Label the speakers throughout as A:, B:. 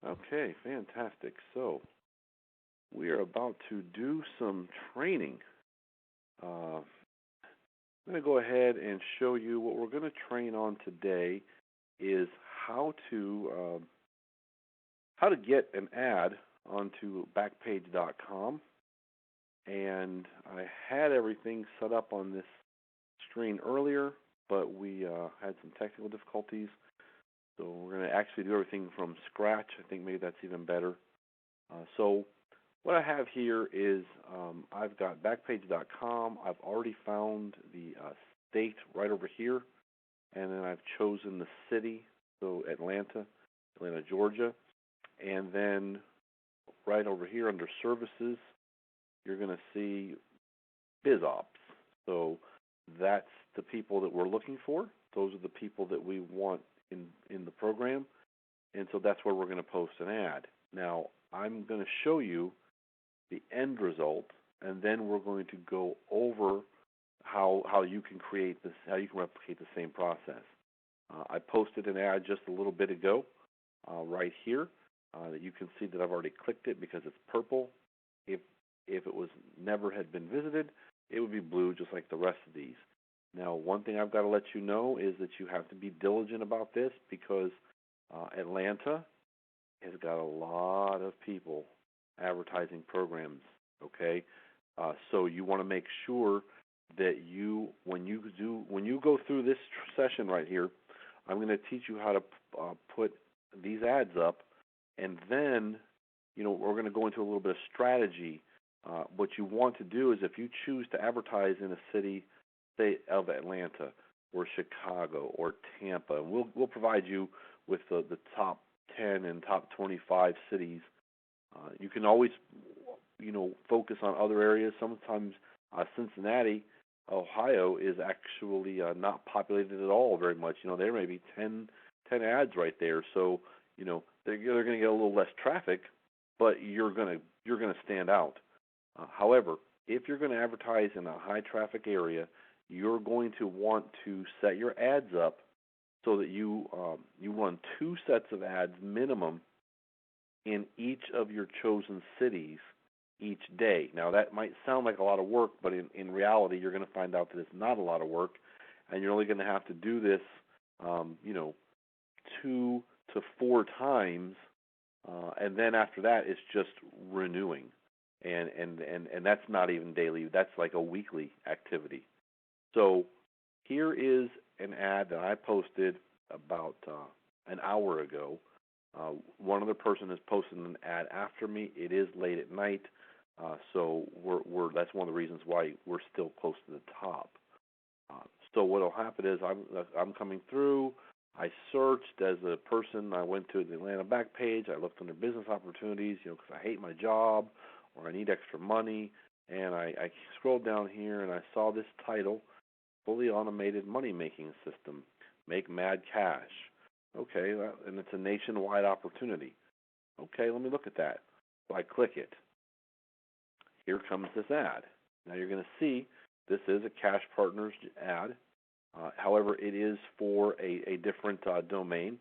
A: Okay, fantastic. So we are about to do some training. I'm going to go ahead and show you what we're going to train on today is how to get an ad onto Backpage.com. And I had everything set up on this screen earlier, but we had some technical difficulties. So we're going to actually do everything from scratch. I think maybe that's even better. So what I have here is I've got Backpage.com. I've already found the state right over here, and then I've chosen the city, so Atlanta, Georgia. And then right over here under services, you're going to see BizOps. So that's the people that we're looking for. Those are the people that we want in the program. And so that's where we're going to post an ad. Now, I'm going to show you the end result, and then we're going to go over how you can create this, how you can replicate the same process. I posted an ad just a little bit ago right here that you can see that I've already clicked it because it's purple. If it was never had been visited, it would be blue just like the rest of these. Now, one thing I've got to let you know is that you have to be diligent about this because Atlanta has got a lot of people advertising programs, okay? So you want to make sure that when you go through this session right here, I'm going to teach you how to put these ads up, and then we're going to go into a little bit of strategy. What you want to do is if you choose to advertise in a city, say of Atlanta or Chicago or Tampa, and we'll provide you with the top 10 and top 25 cities. You can always focus on other areas. Sometimes Cincinnati, Ohio is actually not populated at all very much. There may be 10 ads right there, so they're going to get a little less traffic, but you're going to stand out. However, if you're going to advertise in a high traffic area, you're going to want to set your ads up so that you run 2 sets of ads minimum in each of your chosen cities each day. Now, that might sound like a lot of work, but in reality, you're going to find out that it's not a lot of work, and you're only going to have to do this, 2 to 4 times, and then after that, it's just renewing, and that's not even daily. That's like a weekly activity. So here is an ad that I posted about an hour ago. One other person has posted an ad after me. It is late at night, so that's one of the reasons why we're still close to the top. So what will happen is I'm coming through. I searched as a person. I went to the Atlanta Backpage. I looked under business opportunities, because I hate my job or I need extra money. And I scrolled down here and I saw this title, Fully Automated Money Making System, Make Mad Cash. Okay, and it's a nationwide opportunity. Okay, let me look at that. So I click it. Here comes this ad. Now you're going to see this is a CashPartners ad. However, it is for a different domain.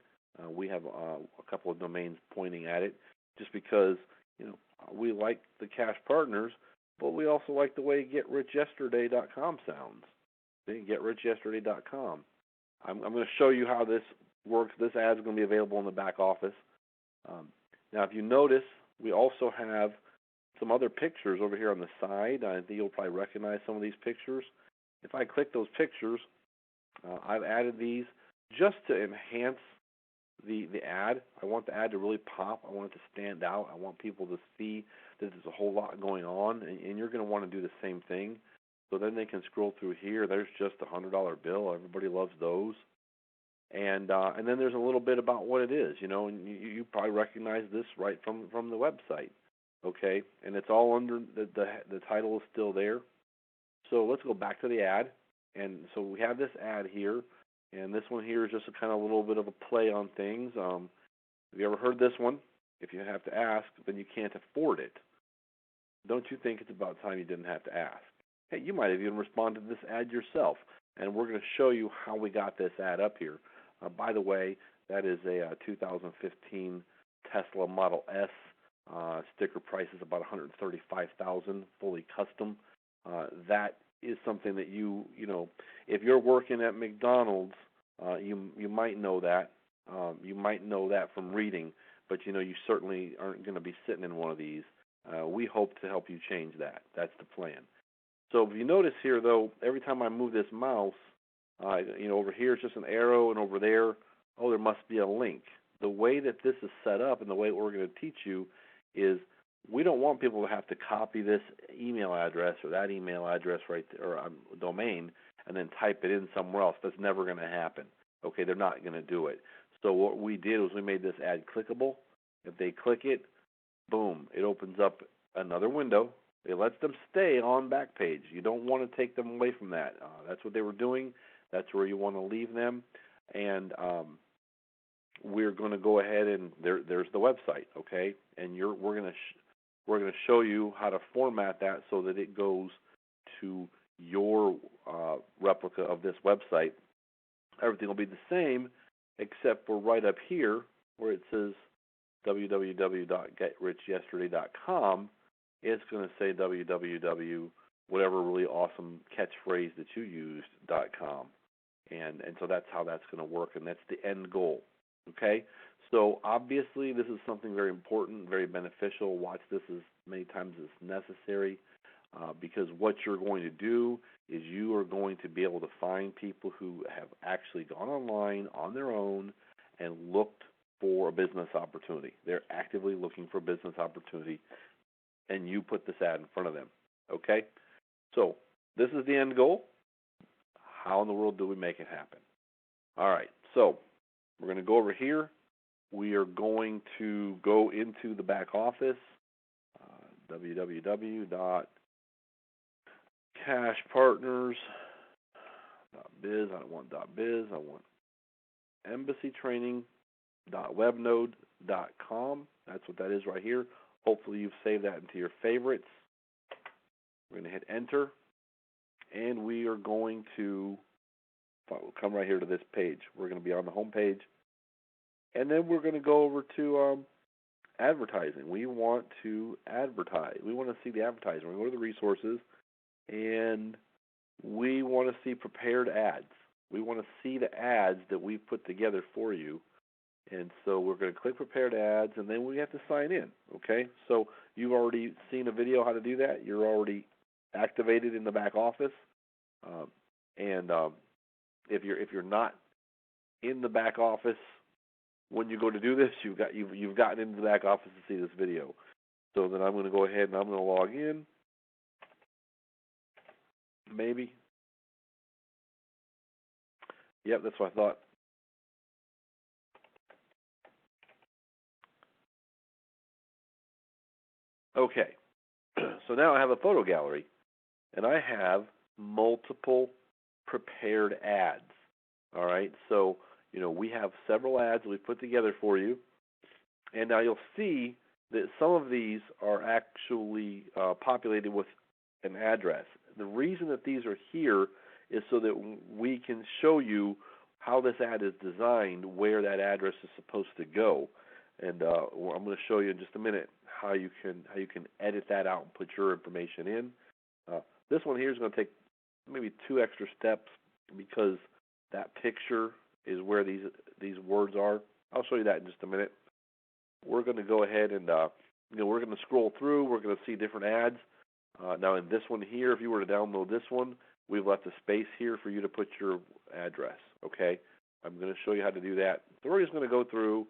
A: We have a couple of domains pointing at it just because, we like the CashPartners, but we also like the way GetRichYesterday.com sounds. See, GetRichYesterday.com. I'm going to show you how this works. This ad is going to be available in the back office. Now, if you notice, we also have some other pictures over here on the side. I think you'll probably recognize some of these pictures. If I click those pictures, I've added these just to enhance the ad. I want the ad to really pop. I want it to stand out. I want people to see that there's a whole lot going on, and you're going to want to do the same thing. So then they can scroll through here. There's just a $100 bill. Everybody loves those. And then there's a little bit about what it is, and you probably recognize this right from the website, okay? And it's all under the title is still there. So let's go back to the ad. And so we have this ad here, and this one here is just a kind of a little bit of a play on things. Have you ever heard this one? If you have to ask, then you can't afford it. Don't you think it's about time you didn't have to ask? Hey, you might have even responded to this ad yourself, and we're going to show you how we got this ad up here. By the way, that is a 2015 Tesla Model S. Sticker price is about $135,000, fully custom. That is something that you know, if you're working at McDonald's, you might know that. You might know that from reading, but you know, you certainly aren't going to be sitting in one of these. We hope to help you change that. That's the plan. So if you notice here, though, every time I move this mouse, you know, over here it's just an arrow, and over there, oh, there must be a link. The way that this is set up and the way we're going to teach you is we don't want people to have to copy this email address or that email address right there, or domain, and then type it in somewhere else. That's never going to happen. Okay, they're not going to do it. So what we did was we made this ad clickable. If they click it, boom, it opens up another window. It lets them stay on Backpage. You don't want to take them away from that. That's what they were doing. That's where you want to leave them. And we're going to go ahead and there's the website, okay? And we're going to show you how to format that so that it goes to your replica of this website. Everything will be the same, except for right up here where it says www.getrichyesterday.com. It's going to say www, whatever really awesome catchphrase that you used.com. And so that's how that's going to work, and that's the end goal. Okay? So obviously this is something very important, very beneficial. Watch this as many times as necessary, because what you're going to do is you are going to be able to find people who have actually gone online on their own and looked for a business opportunity. They're actively looking for a business opportunity, and you put this ad in front of them. Okay? So this is the end goal. How in the world do we make it happen? All right, so we're going to go over here. We are going to go into the back office, www.cashpartners.biz. I don't want .biz. I want embassytraining.webnode.com. That's what that is right here. Hopefully you've saved that into your favorites. We're going to hit enter, and we are going to come right here to this page. We're going to be on the home page, and then we're going to go over to advertising. We want to advertise. We want to see the advertising. We're going to go to the resources, and we want to see prepared ads. We want to see the ads that we've put together for you. And so we're going to click prepared ads, and then we have to sign in, okay? So you've already seen a video how to do that. You're already activated in the back office. If you're not in the back office when you go to do this, you've gotten into the back office to see this video. So then I'm going to go ahead and I'm going to log in. Maybe. Yep, that's what I thought. Okay, so now I have a photo gallery, and I have multiple prepared ads. All right, so you know we have several ads that we've put together for you, and now you'll see that some of these are actually populated with an address. The reason that these are here is so that we can show you how this ad is designed, where that address is supposed to go. And I'm going to show you in just a minute how you can edit that out and put your information in. This one here is going to take maybe 2 extra steps because that picture is where these words are. I'll show you that in just a minute. We're going to go ahead and we're going to scroll through. We're going to see different ads. Now in this one here, if you were to download this one, we've left a space here for you to put your address. Okay, I'm going to show you how to do that. So we're just going to go through.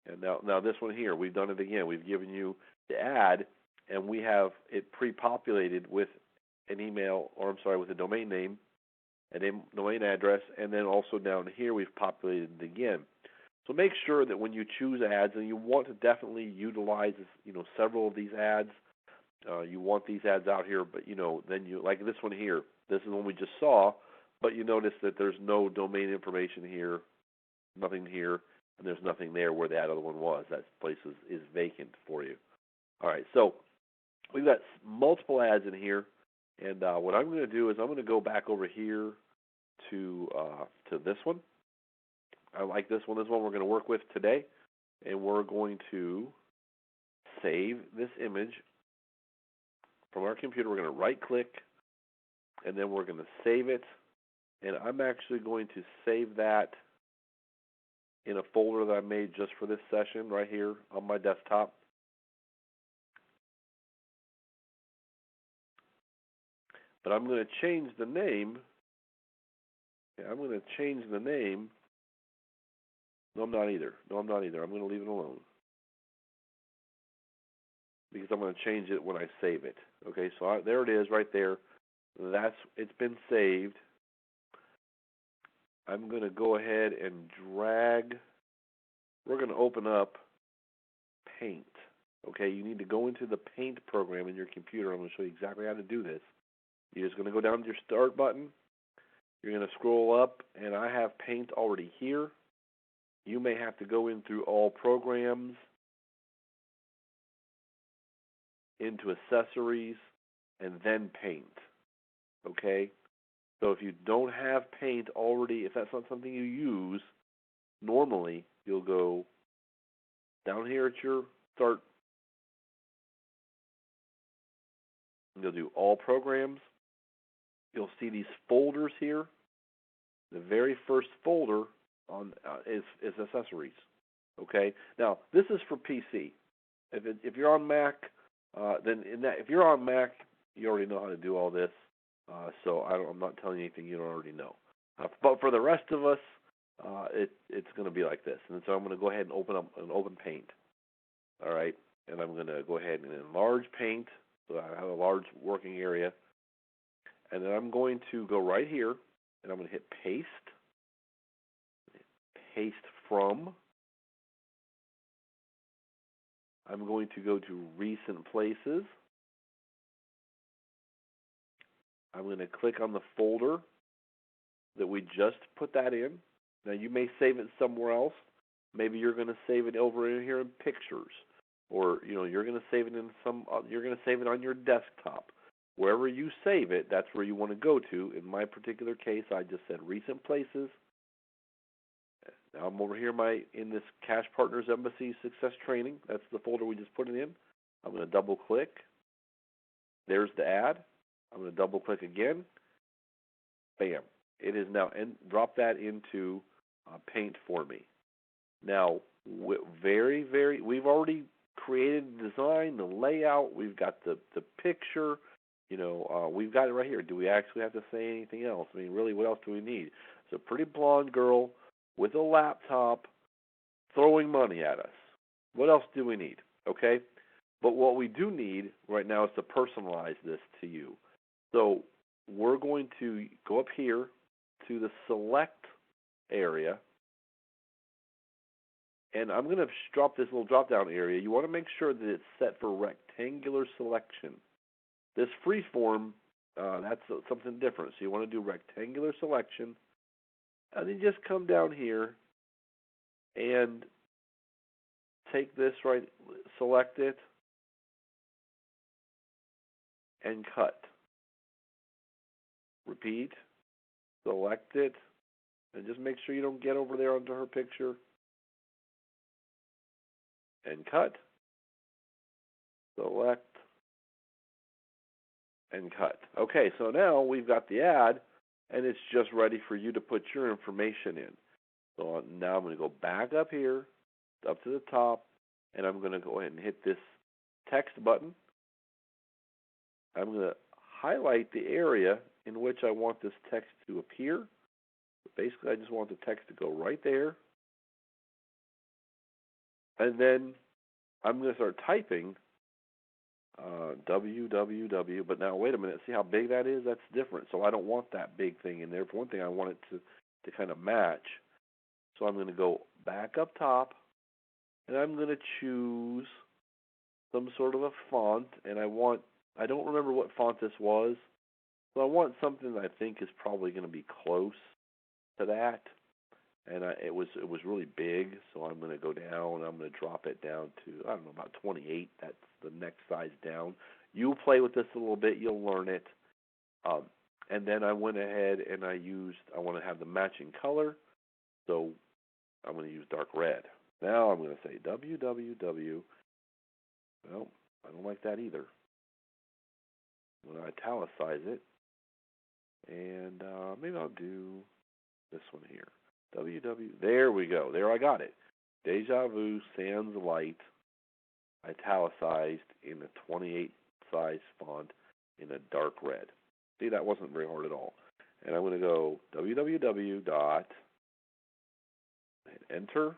A: And now this one here, we've done it again. We've given you the ad, and we have it pre-populated with an email, or I'm sorry, with a domain name, a domain address, and then also down here we've populated it again. So make sure that when you choose ads, and you want to definitely utilize, several of these ads. You want these ads out here, but then you like this one here. This is the one we just saw, but you notice that there's no domain information here, nothing here. And there's nothing there where that other one was. That place is vacant for you. All right, so we've got multiple ads in here, and what I'm going to do is I'm going to go back over here to this one. I like this one. This one we're going to work with today, and we're going to save this image from our computer. We're going to right-click, and then we're going to save it. And I'm actually going to save that in a folder that I made just for this session right here on my desktop. But I'm going to change the name. Yeah, I'm going to change the name. No, I'm not either. I'm going to leave it alone, because I'm going to change it when I save it. Okay, so there it is right there. It's been saved. I'm going to go ahead and drag. We're going to open up Paint. Okay, you need to go into the Paint program in your computer. I'm going to show you exactly how to do this. You're just going to go down to your Start button. You're going to scroll up, and I have Paint already here. You may have to go in through All Programs, into Accessories, and then Paint. Okay? So if you don't have Paint already, if that's not something you use, normally you'll go down here at your Start. You'll do All Programs. You'll see these folders here. The very first folder is Accessories. Okay? Now, this is for PC. If you're on Mac, if you're on Mac, you already know how to do all this. So I'm not telling you anything you don't already know. But for the rest of us, it's going to be like this. And so I'm going to go ahead and open Paint. All right, and I'm going to go ahead and enlarge Paint so I have a large working area. And then I'm going to go right here, and I'm going to hit Paste. Paste from. I'm going to go to Recent Places. I'm going to click on the folder that we just put that in. Now you may save it somewhere else. Maybe you're going to save it over in here in Pictures, or you're going to save it in you're going to save it on your desktop. Wherever you save it, that's where you want to go to. In my particular case, I just said Recent Places. Now I'm over here in this CashPartners Embassy Success Training. That's the folder we just put it in. I'm going to double click. There's the ad. I'm going to double click again. Bam. It is now drop that into Paint for me. Now, we've already created the design, the layout. We've got the picture. We've got it right here. Do we actually have to say anything else? I mean, really, what else do we need? It's a pretty blonde girl with a laptop throwing money at us. What else do we need? Okay? But what we do need right now is to personalize this to you. So we're going to go up here to the Select area, and I'm going to drop this little drop-down area. You want to make sure that it's set for rectangular selection. This freeform, that's something different. So you want to do rectangular selection, and then just come down here and take this select it, and cut. Repeat, select it, and just make sure you don't get over there onto her picture. And cut, select, and cut. Okay, so now we've got the ad, and it's just ready for you to put your information in. So now I'm going to go back up here, up to the top, and I'm going to go ahead and hit this text button. I'm going to highlight the area in which I want this text to appear. Basically, I just want the text to go right there. And then I'm going to start typing www, but now wait a minute, see how big that is? That's different. So I don't want that big thing in there. For one thing, I want it to kind of match. So I'm going to go back up top, and I'm going to choose some sort of a font, and I don't remember what font this was, so I want something that I think is probably going to be close to that. And it was really big, so I'm going to go down, and I'm going to drop it down to, I don't know, about 28. That's the next size down. You'll play with this a little bit. You'll learn it. And then I went ahead and I want to have the matching color, so I'm going to use dark red. Now I'm going to say www. Well, I don't like that either. I'm going to italicize it, and maybe I'll do this one here. www. There we go. There, I got it. Deja Vu Sans Light, italicized in a 28 size font in a dark red. See, that wasn't very hard at all. And I'm going to go www dot, hit enter,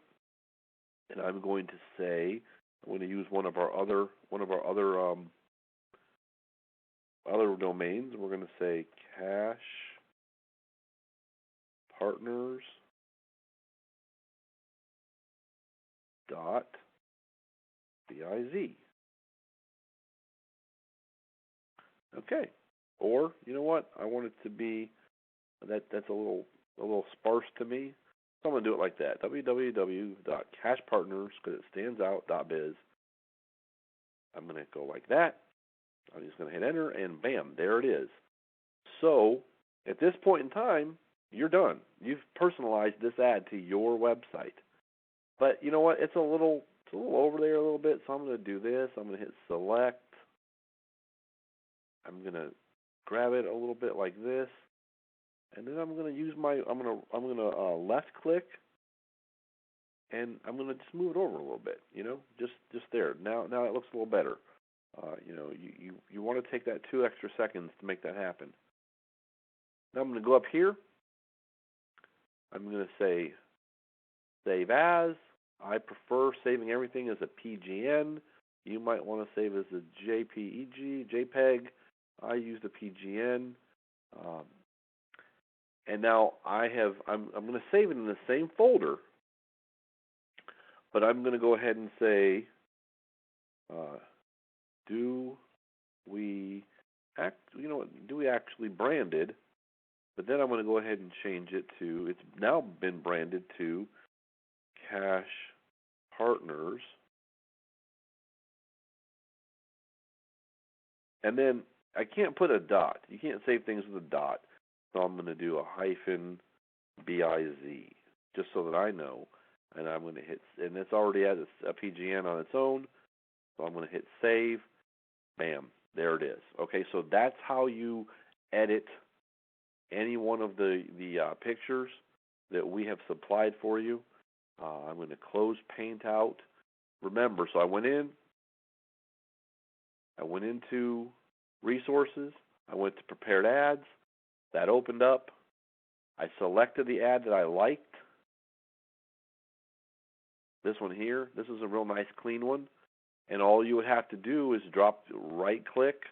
A: and I'm going to say, I'm going to use one of our other domains. We're going to say CashPartners dot biz. Okay. Or you know what? I want it to be that's a little sparse to me. So I'm going to do it like that. www.cashpartners, because it stands out, .biz. I'm going to go like that. I'm just going to hit enter, and bam, there it is. So at this point in time, you're done. You've personalized this ad to your website. But you know what? It's a little over there a little bit, so I'm going to do this. I'm going to hit select. I'm going to grab it a little bit like this, and then I'm going to use I'm going to left click, and I'm going to just move it over a little bit. Just there. Now it looks a little better. You want to take that 2 extra seconds to make that happen. Now I'm going to go up here. I'm going to say save as. I prefer saving everything as a PGN. You might want to save as a JPEG. I use the PGN. And now I'm going to save it in the same folder, but I'm going to go ahead and say, do we actually branded? But then I'm going to go ahead and change it to, it's now been branded to CashPartners. And then I can't put a dot. You can't save things with a dot. So I'm going to do a hyphen biz, just so that I know. And I'm going to hit, and it's already has a PGN on its own. So I'm going to hit save. Bam, there it is. Okay, so that's how you edit any one of the pictures that we have supplied for you. I'm going to close Paint out. Remember, so I went into resources. I went to prepared ads. That opened up. I selected the ad that I liked. This one here. This is a real nice clean one. And all you would have to do is right click,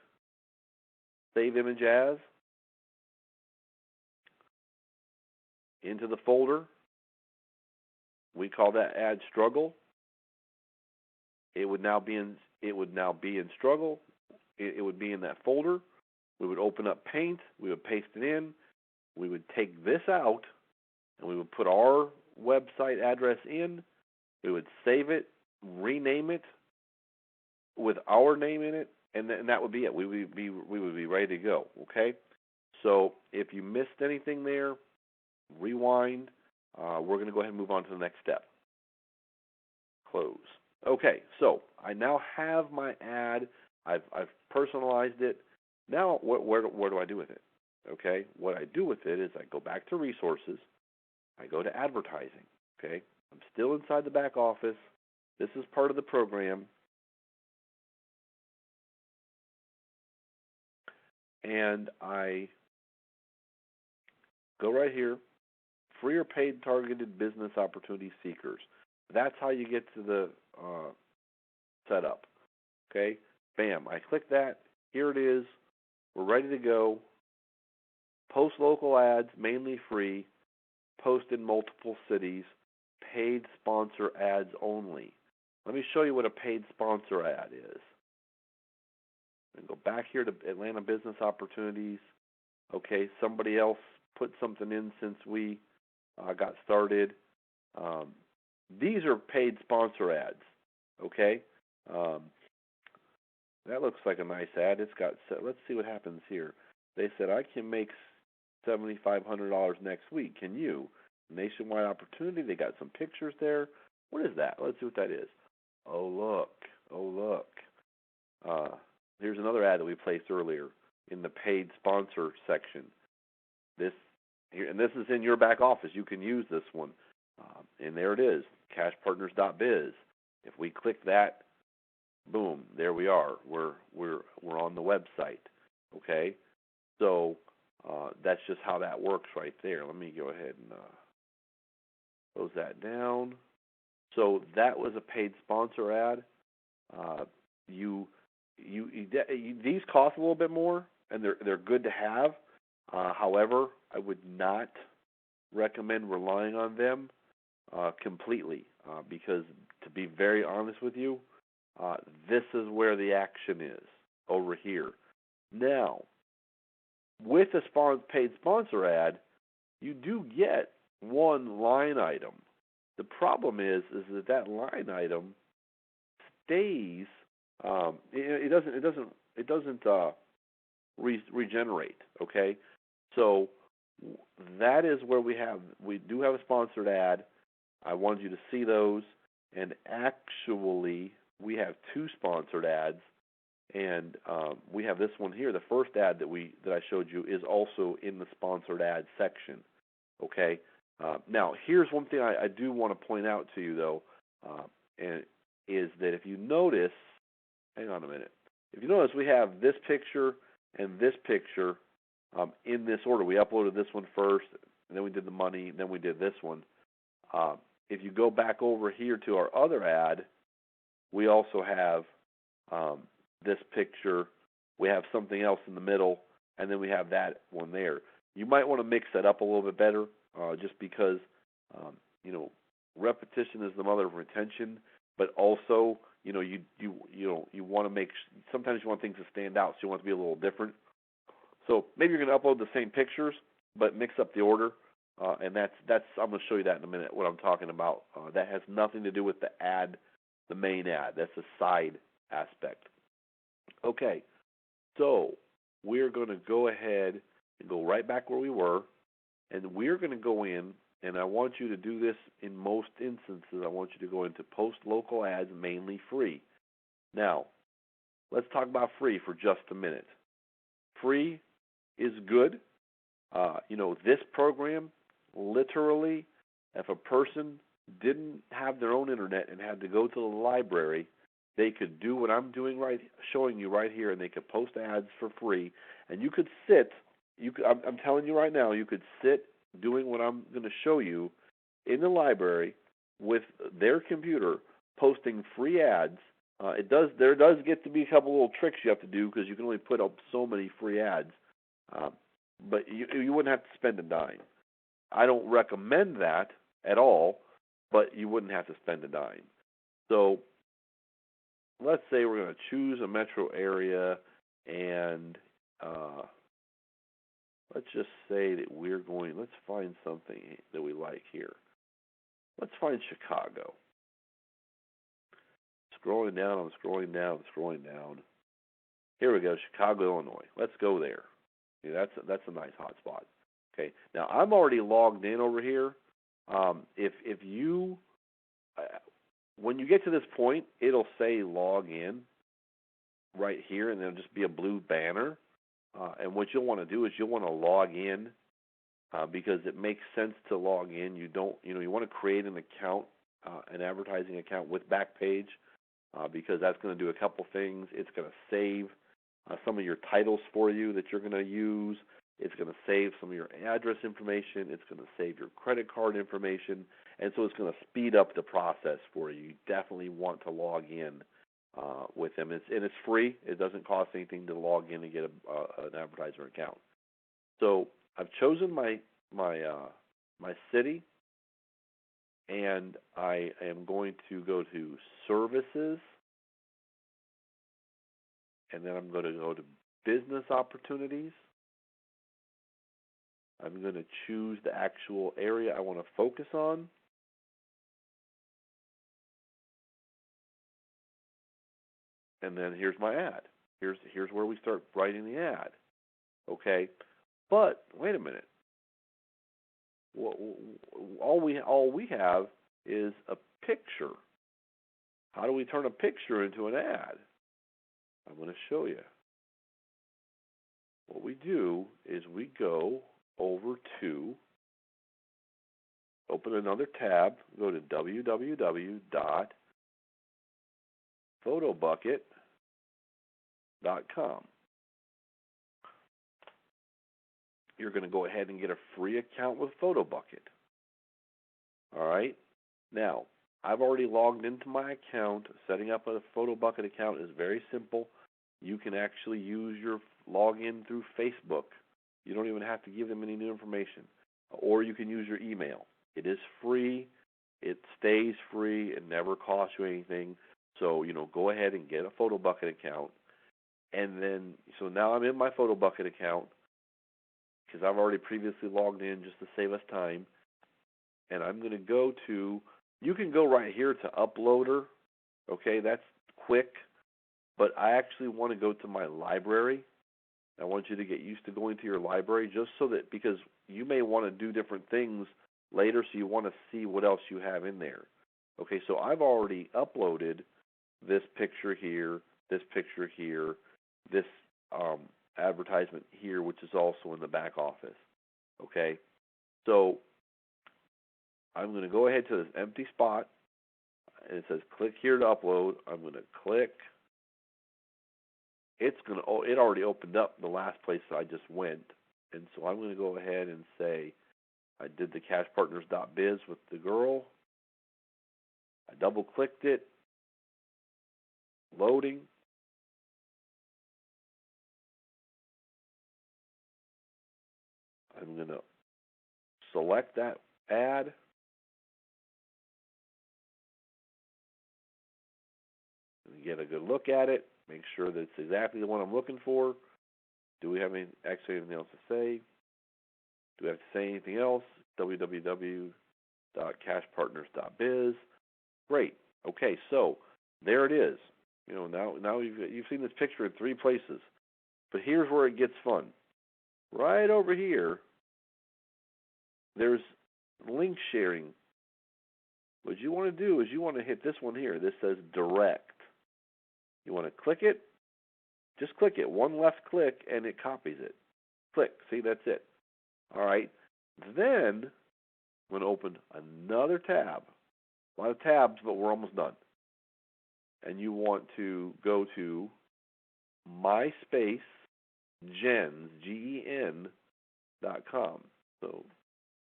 A: save image as, into the folder. We call that ad struggle. It would now be in struggle. It would be in that folder. We would open up Paint. We would paste it in. We would take this out, and we would put our website address in. We would save it, rename it with our name in it, and that would be it. We would be ready to go. Okay. So if you missed anything there, rewind. We're going to go ahead and move on to the next step. Close. Okay, so I now have my ad. I've personalized it. Now, where do I do with it? Okay, what I do with it is I go back to resources. I go to advertising. Okay, I'm still inside the back office. This is part of the program. And I go right here, free or paid targeted business opportunity seekers. That's how you get to the setup. Okay, bam, I click that. Here it is. We're ready to go. Post local ads, mainly free. Post in multiple cities. Paid sponsor ads only. Let me show you what a paid sponsor ad is. And go back here to Atlanta Business Opportunities. Okay, somebody else put something in since we got started. These are paid sponsor ads. Okay, that looks like a nice ad. It's got. Let's see what happens here. They said I can make $7,500 next week. Can you? Nationwide opportunity. They got some pictures there. What is that? Let's see what that is. Oh, look. Oh, look. Here's another ad that we placed earlier in the paid sponsor section. This here, and this is in your back office. You can use this one. And there it is, CashPartners.biz. If we click that, boom, there we are. We're on the website. Okay, so that's just how that works right there. Let me go ahead and close that down. So that was a paid sponsor ad. These cost a little bit more, and they're good to have. However, I would not recommend relying on them completely because, to be very honest with you, this is where the action is, over here. Now, with a paid sponsor ad, you do get one line item. The problem is that line item stays. It doesn't regenerate. Okay, so that is where we do have a sponsored ad. I wanted you to see those, and actually we have two sponsored ads, and we have this one here. The first ad that I showed you is also in the sponsored ad section. Okay. Now, here's one thing I do want to point out to you, though, and is that if you notice, hang on a minute. If you notice, we have this picture and this picture in this order. We uploaded this one first, and then we did the money, and then we did this one. If you go back over here to our other ad, we also have this picture. We have something else in the middle, and then we have that one there. You might want to mix that up a little bit better, just because repetition is the mother of retention. But also, you want to make. Sometimes you want things to stand out, so you want it to be a little different. So maybe you're going to upload the same pictures, but mix up the order. And that's I'm going to show you that in a minute, what I'm talking about. That has nothing to do with the ad, the main ad. That's a side aspect. Okay, so we're going to go ahead and go right back where we were, and we're going to go in, and I want you to do this in most instances. I want you to go into post local ads, mainly free. Now, let's talk about free for just a minute. Free is good. This program, literally, if a person didn't have their own internet and had to go to the library, they could do what I'm showing you right here, and they could post ads for free. And you could sit. I'm telling you right now, you could sit doing what I'm going to show you in the library with their computer, posting free ads. There does get to be a couple little tricks you have to do because you can only put up so many free ads. But you wouldn't have to spend a dime. I don't recommend that at all, but you wouldn't have to spend a dime. So let's say we're going to choose a metro area, and let's just say that let's find something that we like here. Let's find Chicago. Scrolling down, I'm scrolling down. Here we go, Chicago, Illinois. Let's go there. Yeah, that's a nice hot spot. Okay, now I'm already logged in over here. If you, when you get to this point, it'll say log in right here, and there'll just be a blue banner. And what you'll want to do is you'll want to log in because it makes sense to log in. You want to create an account, an advertising account with Backpage because that's going to do a couple things. It's going to save some of your titles for you that you're going to use. It's going to save some of your address information. It's going to save your credit card information. And so it's going to speed up the process for you. You definitely want to log in with them. It's free. It doesn't cost anything to log in and get an advertiser account. So I've chosen my city, and I am going to go to services, and then I'm going to go to business opportunities. I'm going to choose the actual area I want to focus on. And then here's my ad. Here's where we start writing the ad. Okay, but wait a minute. All we have is a picture. How do we turn a picture into an ad? I'm going to show you. What we do is we go over to, open another tab, go to www.photobucket.com. You're going to go ahead and get a free account with PhotoBucket. All right? Now, I've already logged into my account. Setting up a PhotoBucket account is very simple. You can actually use your login through Facebook. You don't even have to give them any new information. Or you can use your email. It is free. It stays free. It never costs you anything. So, go ahead and get a PhotoBucket account. And then, so now I'm in my PhotoBucket account because I've already previously logged in just to save us time. And I'm going to go to, you can go right here to Uploader. Okay, that's quick. But I actually want to go to my library. I want you to get used to going to your library just so that, because you may want to do different things later, so you want to see what else you have in there. Okay, so I've already uploaded this picture here, this advertisement here, which is also in the back office. Okay, so I'm going to go ahead to this empty spot, and it says click here to upload. I'm going to click. It already opened up the last place that I just went, and so I'm going to go ahead and say I did the CashPartners.biz with the girl. I double-clicked it. Loading. I'm going to select that ad. And get a good look at it. Make sure that it's exactly the one I'm looking for. Do we have anything else to say? Do we have to say anything else? www.cashpartners.biz. Great. Okay, so there it is. Now you've seen this picture in 3 places. But here's where it gets fun. Right over here, there's link sharing. What you want to do is you want to hit this one here. This says direct. You want to click it. Just click it. One left click and it copies it. Click. See, that's it. All right. Then I'm going to open another tab. A lot of tabs, but we're almost done. And you want to go to MySpace Gens, GEN.com. So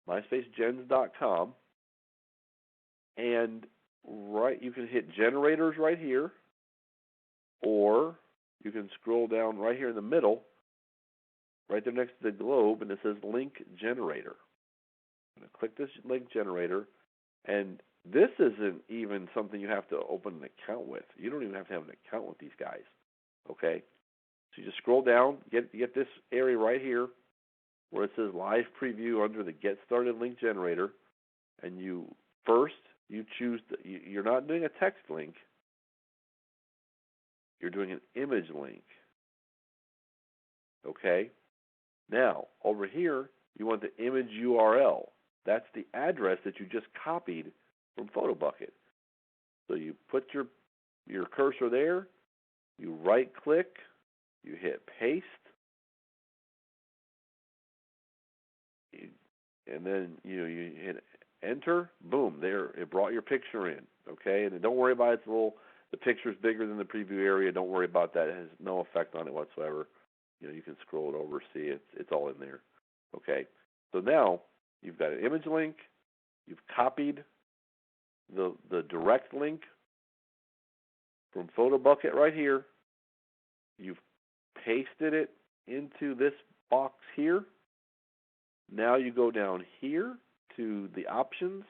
A: MySpaceGens.com. And you can hit generators right here, or you can scroll down right here in the middle, right there next to the globe, and it says Link Generator. I'm going to click this Link Generator, and this isn't even something you have to open an account with. You don't even have to have an account with these guys, okay? So you just scroll down, get this area right here where it says Live Preview under the Get Started Link Generator, and you choose, you're not doing a text link, you're doing an image link, okay? Now, over here, you want the image URL. That's the address that you just copied from PhotoBucket. So you put your cursor there, you right-click, you hit paste, and then you hit enter. Boom, there, it brought your picture in, okay? And then don't worry about it. The picture's bigger than the preview area. Don't worry about that. It has no effect on it whatsoever. You can scroll it over, see it's all in there, okay? So now you've got an image link. You've copied the direct link from PhotoBucket right here. You've pasted it into this box here. Now you go down here to the options,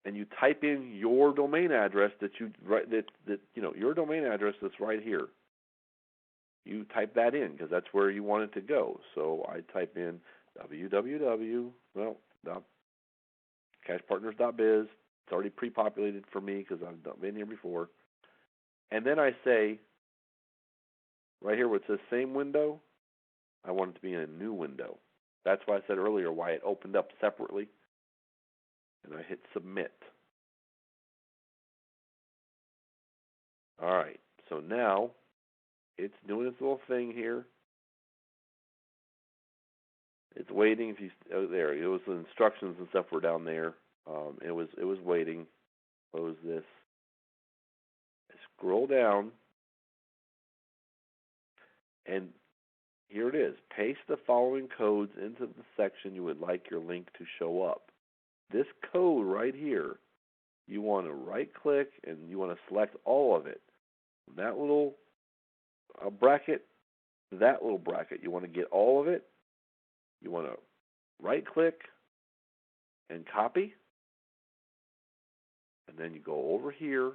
A: and you type in your domain address your domain address that's right here. You type that in because that's where you want it to go. So I type in cashpartners.biz. It's already pre-populated for me because I've been here before. And then I say, right here where it says same window, I want it to be in a new window. That's why I said earlier why it opened up separately. And I hit submit. All right. So now it's doing its little thing here. It's waiting. If you there, it was the instructions and stuff were down there. It was waiting. Close this. Scroll down, and here it is. Paste the following codes into the section you would like your link to show up. This code right here, you want to right-click and you want to select all of it. That little bracket, that little bracket, you want to get all of it. You want to right-click and copy, and then you go over here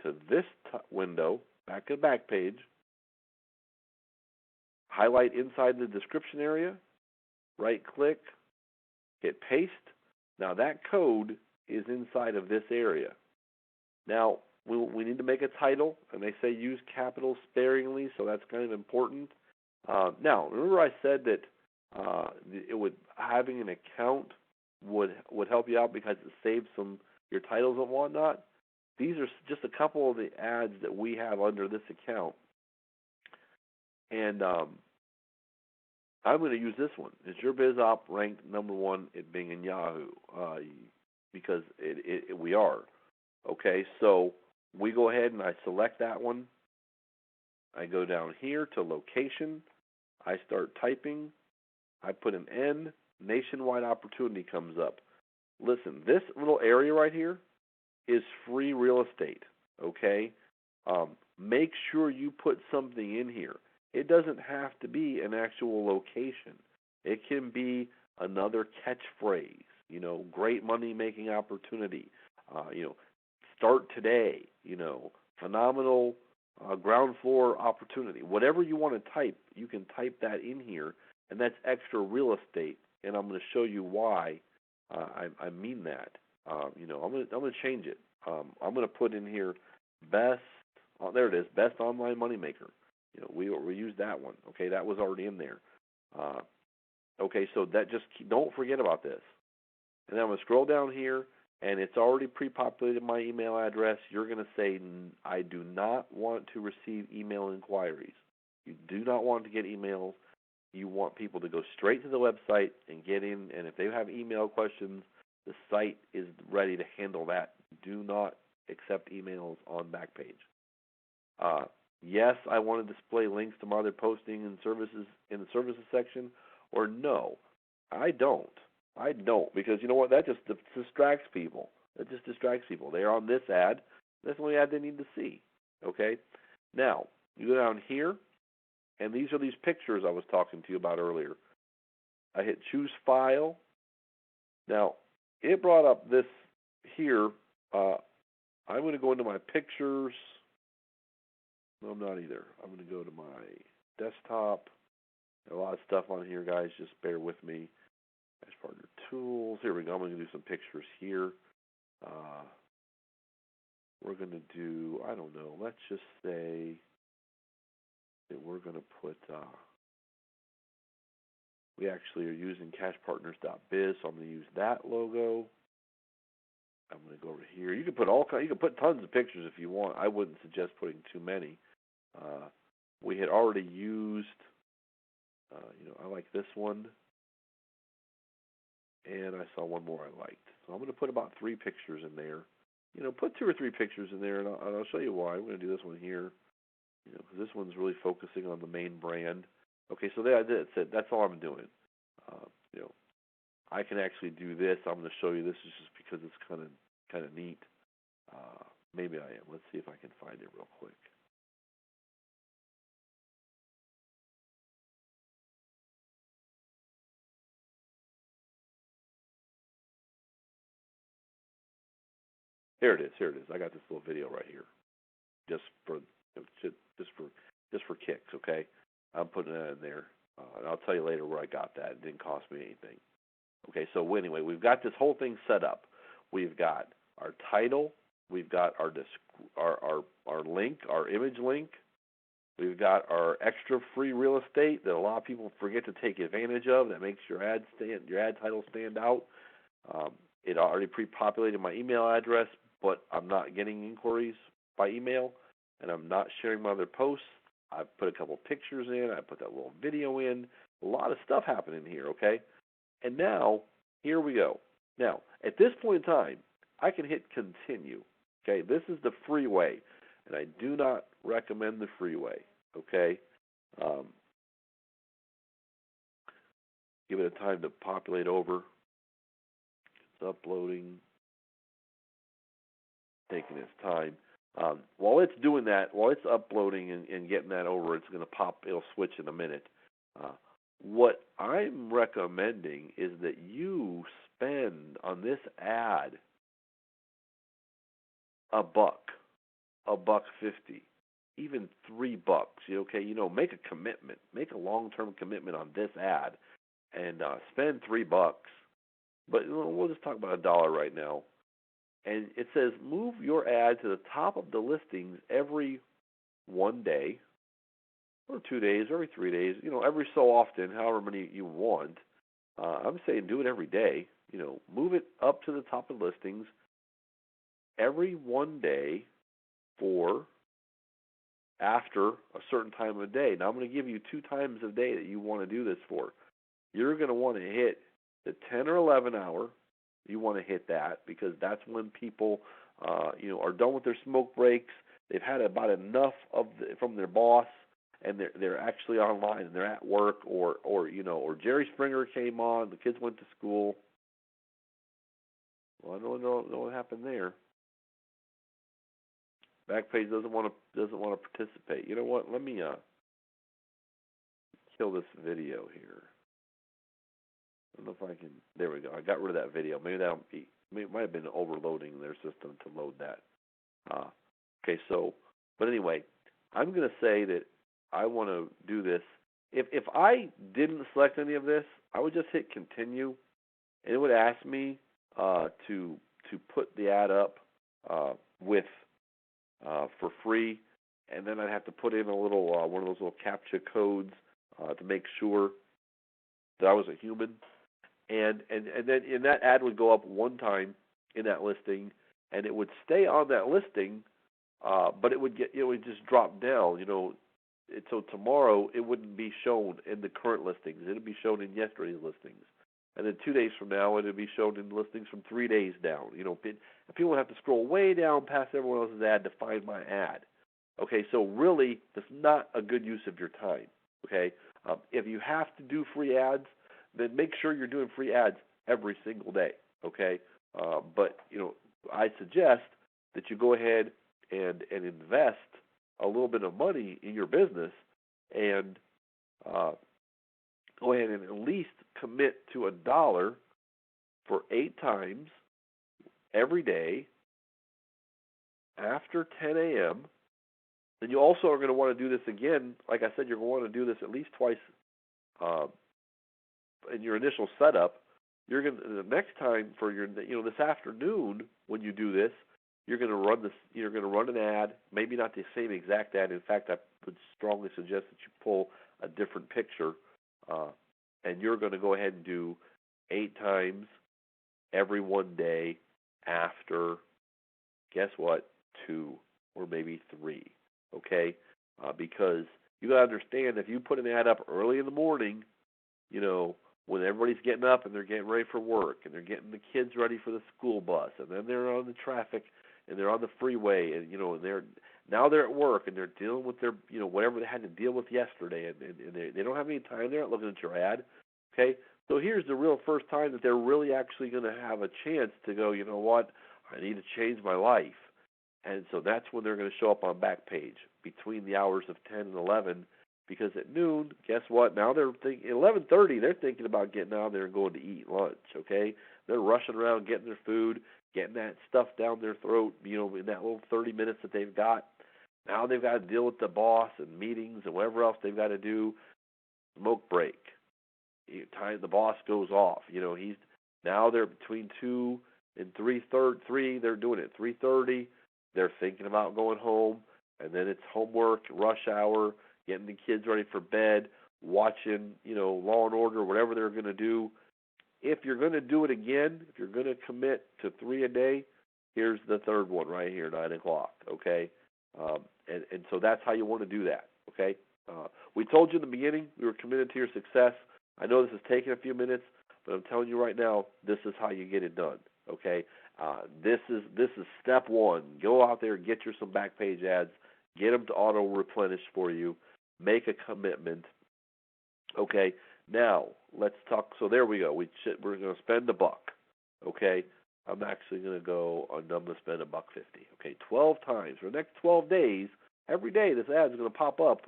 A: to this window, back to Backpage, highlight inside the description area, right-click, hit paste. Now that code is inside of this area. Now, we need to make a title, and they say use capitals sparingly, so that's kind of important. Now, remember I said that having an account would help you out because it saves your titles and whatnot. These are just a couple of the ads that we have under this account, and I'm going to use this one. Is your BizOp ranked number one at Bing and Yahoo? Because we are. Okay, so we go ahead and I select that one. I go down here to location. I start typing. I put an N. Nationwide opportunity comes up. Listen, this little area right here is free real estate. Okay, make sure you put something in here. It doesn't have to be an actual location. It can be another catchphrase. Great money-making opportunity. Start today. Phenomenal ground floor opportunity. Whatever you want to type, you can type that in here, and that's extra real estate. And I'm going to show you why I mean that. I'm going to change it. I'm going to put in here best. Oh, there it is. Best online moneymaker. We use that one. Okay, that was already in there. Okay, so don't forget about this. And then I'm going to scroll down here, and it's already pre-populated my email address. You're going to say, I do not want to receive email inquiries. You do not want to get emails. You want people to go straight to the website and get in, and if they have email questions, the site is ready to handle that. Do not accept emails on Backpage. Yes, I want to display links to my other posting and services in the services section, or no, I don't. Because you know what? That just distracts people. They're on this ad. That's the only ad they need to see. Okay? Now, you go down here, and these are these pictures I was talking to you about earlier. I hit choose file. Now, it brought up this here. I'm going to go into my pictures. No, I'm not either. I'm going to go to my desktop. A lot of stuff on here, guys. Just bear with me. CashPartner tools. Here we go. I'm going to do some pictures here. We're going to do, I don't know, let's just say that we're going to put, we actually are using cashpartners.biz, so I'm going to use that logo. I'm going to go over here. You can put tons of pictures if you want. I wouldn't suggest putting too many. We had already used, I like this one, and I saw one more I liked. So I'm going to put about 3 pictures in there. Put 2 or 3 pictures in there, and I'll show you why. I'm going to do this one here, because this one's really focusing on the main brand. Okay, so that's it. That's all I'm doing. I can actually do this. I'm going to show you this is just because it's kind of neat. Maybe I am. Let's see if I can find it real quick. Here it is. I got this little video right here, just for kicks. Okay, I'm putting that in there, and I'll tell you later where I got that. It didn't cost me anything. Okay, so anyway, we've got this whole thing set up. We've got our title. We've got our link, our image link. We've got our extra free real estate that a lot of people forget to take advantage of. That makes your ad title stand out. It already pre-populated my email address, but I'm not getting inquiries by email. and I'm not sharing my other posts. I've put a couple pictures in. I put that little video in. A lot of stuff happening here, okay? And now, here we go. Now, at this point in time, I can hit continue. Okay, this is the free way, and I do not recommend the free way. Okay, give it a time to populate over. It's uploading, taking its time. While it's doing that, while it's uploading and getting that over, it's going to pop. It'll switch in a minute. What I'm recommending is that you spend on this ad $1.50, even $3. Okay, make a commitment, make a long-term commitment on this ad, and spend $3. But we'll just talk about $1 right now. And it says move your ad to the top of the listings every 1 day, or 2 days, or every 3 days. Every so often, however many you want. I'm saying do it every day. Move it up to the top of the listings every 1 day for after a certain time of day. Now, I'm going to give you 2 times a day that you want to do this for. You're going to want to hit the 10 or 11 hour. You want to hit that because that's when people, are done with their smoke breaks. They've had about enough from their boss, and they're actually online and they're at work, or Jerry Springer came on. The kids went to school. Well, I don't know what happened there. Backpage doesn't want to participate. You know what? Let me kill this video here. I don't know if I can. There we go. I got rid of that video. Maybe it might have been overloading their system to load that. Okay. But anyway, I'm going to say that I want to do this. If I didn't select any of this, I would just hit continue, and it would ask me to put the ad up for free, and then I'd have to put in a little one of those little CAPTCHA codes to make sure that I was a human. And then that ad would go up 1 time in that listing, and it would stay on that listing, but it would just drop down. So tomorrow it wouldn't be shown in the current listings; it would be shown in yesterday's listings, and then 2 days from now it would be shown in listings from 3 days down. People would have to scroll way down past everyone else's ad to find my ad. Okay, so really, that's not a good use of your time. Okay, if you have to do free ads, then make sure you're doing free ads every single day, okay? But, I suggest that you go ahead and invest a little bit of money in your business and go ahead and at least commit to $1 for 8 times every day after 10 a.m. Then you also are going to want to do this again. Like I said, you're going to want to do this at least twice in your initial setup. You're going to, the next time for your, this afternoon when you do this, you're going to run this. You're going to run an ad, maybe not the same exact ad. In fact, I would strongly suggest that you pull a different picture, and you're going to go ahead and do 8 times every 1 day after, guess what, 2 or maybe 3. Okay, because you got to understand, if you put an ad up early in the morning, when everybody's getting up and they're getting ready for work and they're getting the kids ready for the school bus, and then they're on the traffic and they're on the freeway, and they're at work and they're dealing with their whatever they had to deal with yesterday, and they don't have any time. They're not looking at your ad. Okay, so here's the real first time that they're really actually going to have a chance to go, you know what, I need to change my life. And so that's when they're going to show up on Backpage between the hours of 10 and 11, because at noon, guess what? Now they're thinking 11:30. They're thinking about getting out there and going to eat lunch. Okay, they're rushing around getting their food, getting that stuff down their throat. In that little 30 minutes that they've got. Now they've got to deal with the boss and meetings and whatever else they've got to do. Smoke break. Time the boss goes off. Now they're between 2 and 3:30. They're doing it 3:30. They're thinking about going home, and then it's homework, rush hour, getting the kids ready for bed, watching, Law and Order, whatever they're going to do. If you're going to do it again, if you're going to commit to 3 a day, here's the third one right here, 9 o'clock, okay? And so that's how you want to do that, okay? We told you in the beginning we were committed to your success. I know this is taking a few minutes, but I'm telling you right now, this is how you get it done, okay? This is step one. Go out there, get your some Backpage ads, get them to auto-replenish for you, make a commitment, okay? Now, let's talk. So there we go. We're going to spend $1, okay? I'm actually going to go, I'm going to spend $1.50, okay? 12 times. For the next 12 days, every day this ad is going to pop up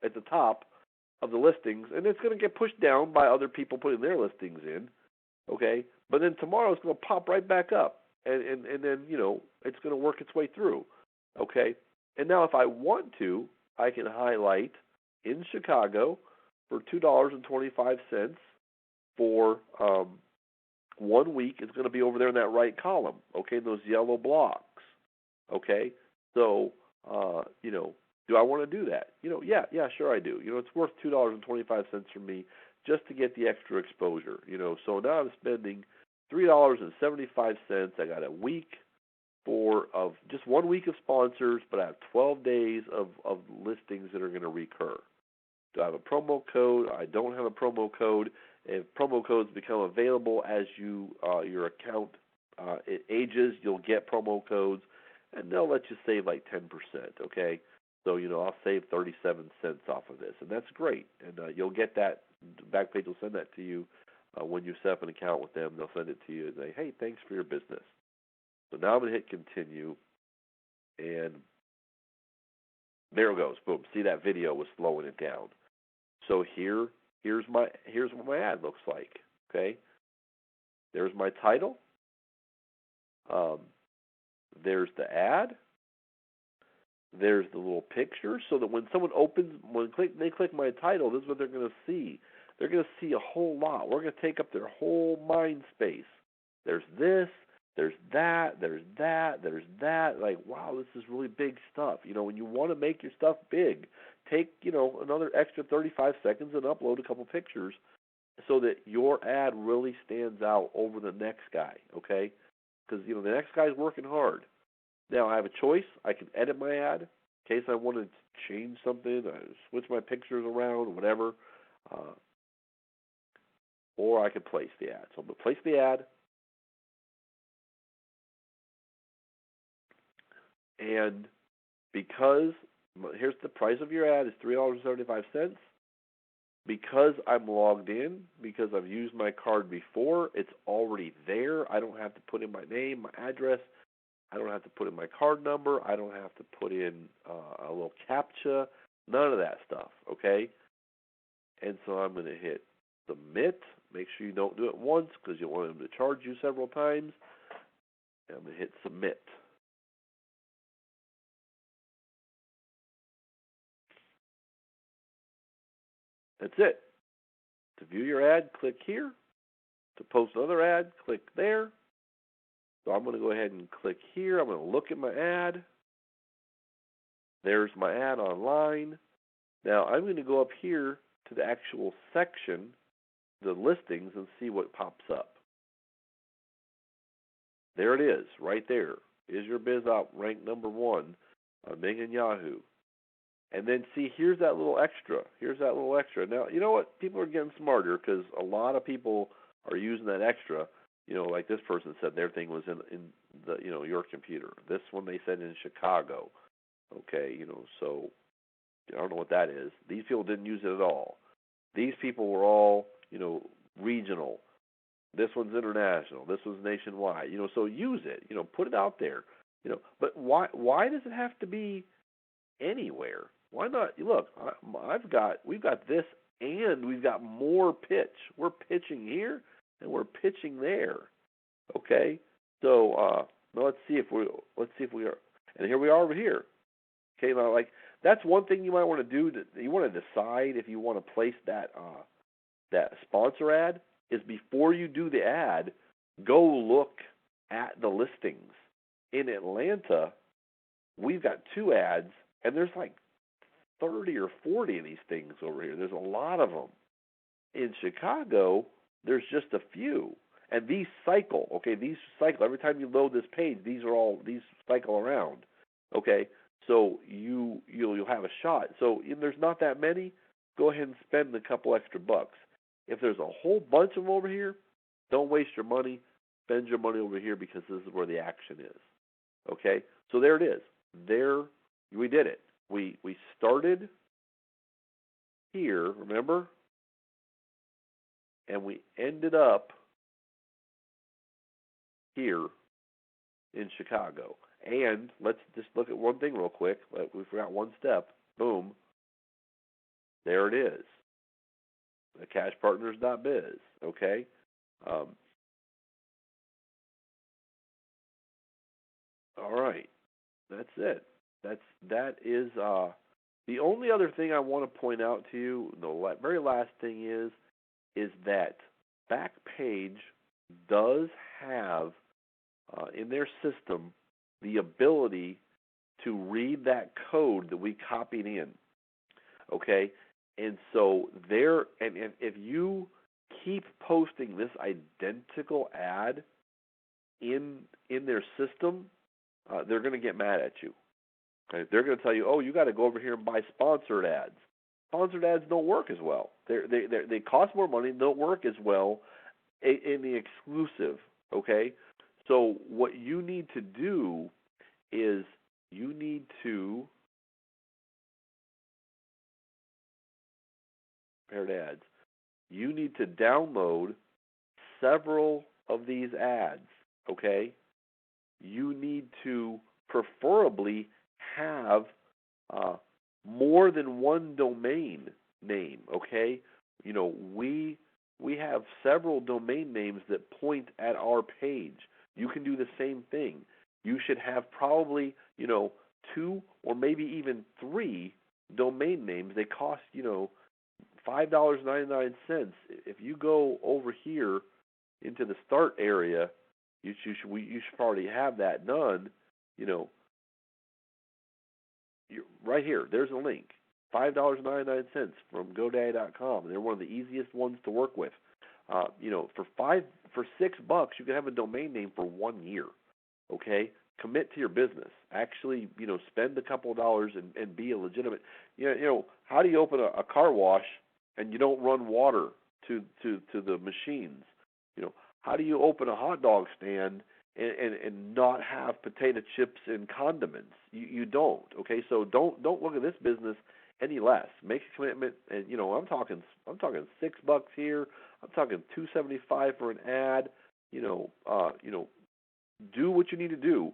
A: at the top of the listings, and it's going to get pushed down by other people putting their listings in, okay? But then tomorrow it's going to pop right back up, and then, you know, it's going to work its way through, okay? And now if I want to, I can highlight in Chicago for $2.25 for 1 week. It's going to be over there in that right column, okay, those yellow blocks, okay? So, you know, do I want to do that? You know, yeah, sure I do. You know, it's worth $2.25 for me just to get the extra exposure, you know. So now I'm spending $3.75. I got a week of just 1 week of sponsors, but I have 12 days of listings that are going to recur. Do I have a promo code? I don't have a promo code. If promo codes become available as your account it ages, you'll get promo codes, and they'll let you save like 10%, okay? So, you know, I'll save 37 cents off of this, and that's great. And you'll get that. Backpage will send that to you when you set up an account with them. They'll send it to you and say, hey, thanks for your business. So now I'm going to hit continue, and there it goes. Boom. See, that video was slowing it down. So here's what my ad looks like, okay? There's my title. There's the ad. There's the little picture, so that when someone they click my title, this is what they're going to see. They're going to see a whole lot. We're going to take up their whole mind space. There's this, there's that, there's that, there's that. Like, wow, this is really big stuff. You know, when you want to make your stuff big, take, you know, another extra 35 seconds and upload a couple pictures so that your ad really stands out over the next guy, okay? Because, you know, the next guy's working hard. Now, I have a choice. I can edit my ad in case I want to change something, switch my pictures around, whatever. Or I can place the ad. So I'm going to place the ad. And because, here's the price of your ad is $3.75. Because I'm logged in, because I've used my card before, it's already there. I don't have to put in my name, my address. I don't have to put in my card number. I don't have to put in a little CAPTCHA. None of that stuff, okay? And so I'm going to hit submit. Make sure you don't do it once because you'll want them to charge you several times. And I'm going to hit submit. That's it. To view your ad, click here. To post another ad, click there. So I'm going to go ahead and click here. I'm going to look at my ad. There's my ad online. Now I'm going to go up here to the actual section, the listings, and see what pops up. There it is, right there. Is your biz op ranked number 1 on Bing and Yahoo? And then see, here's that little extra. Here's that little extra. Now, you know what? People are getting smarter because a lot of people are using that extra. You know, like this person said their thing was in the, you know, your computer. This one they said in Chicago. Okay, you know, so I don't know what that is. These people didn't use it at all. These people were all, you know, regional. This one's international. This one's nationwide. You know, so use it. You know, put it out there. You know, but why does it have to be anywhere? Why not? Look, we've got this, and we've got more pitch. We're pitching here, and we're pitching there. Okay, so now let's see if we are, and here we are over here. Okay, now like that's one thing you might want to do. You want to decide if you want to place that sponsor ad. Is before you do the ad, go look at the listings. In Atlanta, we've got 2 ads, and there's like 30 or 40 of these things over here. There's a lot of them. In Chicago, there's just a few. And these cycle, okay, every time you load this page, these cycle around, okay? So you'll have a shot. So if there's not that many, go ahead and spend a couple extra bucks. If there's a whole bunch of them over here, don't waste your money. Spend your money over here because this is where the action is. Okay? So there it is. There we did it. We started here, remember? And we ended up here in Chicago. And let's just look at one thing real quick. We forgot one step. Boom. There it is. The CashPartners.biz. Okay? All right. That's it. That is the only other thing I want to point out to you. The very last thing is that Backpage does have in their system the ability to read that code that we copied in. Okay, and so and if you keep posting this identical ad in their system, they're going to get mad at you. Okay? They're going to tell you, oh, you got to go over here and buy sponsored ads. Sponsored ads don't work as well. They cost more money, don't work as well in the exclusive. Okay, so what you need to do is you need to paired ads. You need to download several of these ads. Okay, you need to preferably have more than one domain name. Okay, we have several domain names that point at our page. You can do the same thing. You should have probably 2 or maybe even 3 domain names. They cost $5.99. If you go over here into the start area, you should already have that done. Right here. There's a link. $5.99 from GoDaddy.com. They're one of the easiest ones to work with. For $6 you can have a domain name for 1 year. Okay, commit to your business. Actually, spend a couple of dollars and be a legitimate. How do you open a car wash and you don't run water to the machines? How do you open a hot dog stand and not have potato chips and condiments? You don't. Okay, so don't look at this business any less. Make a commitment, and I'm talking $6 here. I'm talking $2.75 for an ad. Do what you need to do.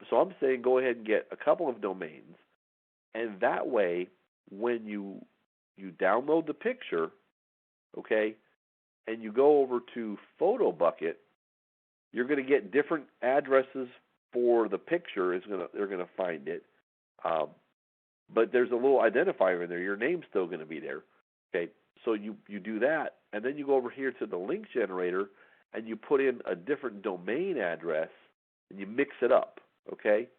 A: So I'm saying go ahead and get a couple of domains, and that way, when you download the picture, okay, and you go over to Photo Bucket, you're going to get different addresses for the picture. They're going to find it, but there's a little identifier in there. Your name's still going to be there. Okay, so you do that, and then you go over here to the link generator, and you put in a different domain address, and you mix it up. Okay,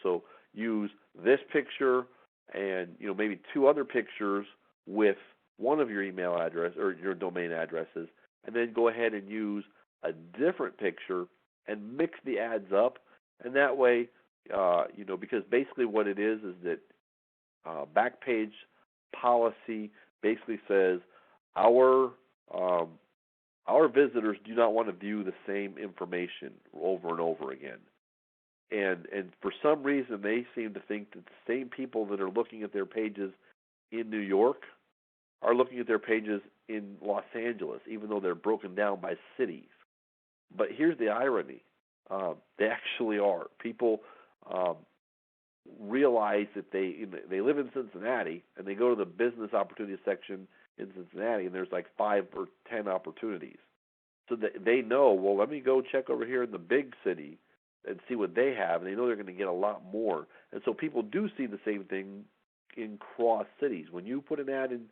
A: so use this picture and maybe 2 other pictures with one of your email address or your domain addresses, and then go ahead and use a different picture and mix the ads up, and that way, because basically what it is that Backpage policy basically says our visitors do not want to view the same information over and over again. And for some reason, they seem to think that the same people that are looking at their pages in New York are looking at their pages in Los Angeles, even though they're broken down by cities. But here's the irony. They actually are. People realize that they live in Cincinnati, and they go to the business opportunity section in Cincinnati, and there's like 5 or 10 opportunities. So they know, well, let me go check over here in the big city and see what they have, and they know they're going to get a lot more. And so people do see the same thing in cross cities. When you put an ad in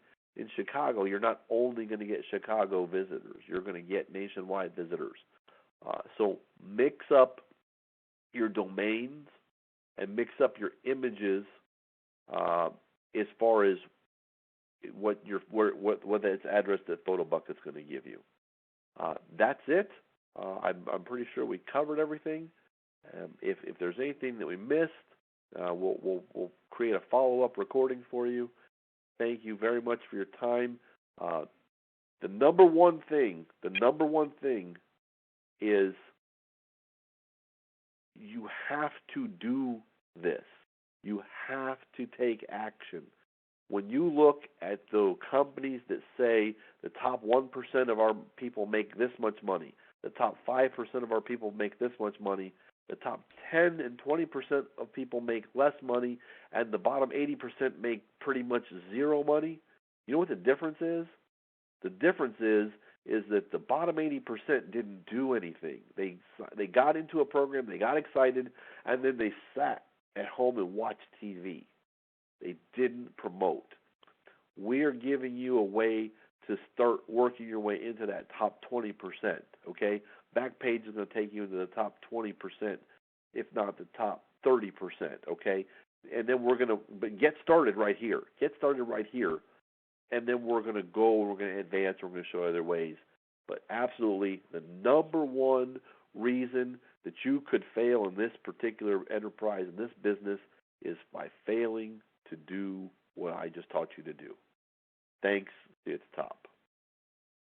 A: Chicago, you're not only going to get Chicago visitors, you're going to get nationwide visitors. So mix up your domains and mix up your images as far as what that address that PhotoBucket's going to give you. That's it. I'm pretty sure we covered everything. If there's anything that we missed, We'll create a follow-up recording for you. Thank you very much for your time. The number one thing is you have to do this. You have to take action. When you look at the companies that say the top 1% of our people make this much money, the top 5% of our people make this much money, the top 10 and 20% of people make less money, and the bottom 80% make pretty much zero money, you know what the difference is? The difference is that the bottom 80% didn't do anything. They got into a program, they got excited, and then they sat at home and watched TV. They didn't promote. We're giving you a way to start working your way into that top 20%, okay? Backpage is going to take you into the top 20%, if not the top 30%, okay? And then we're going to get started right here. And then we're going to advance, we're going to show other ways. But absolutely, the number one reason that you could fail in this particular enterprise, in this business, is by failing to do what I just taught you to do. Thanks. See you at the top.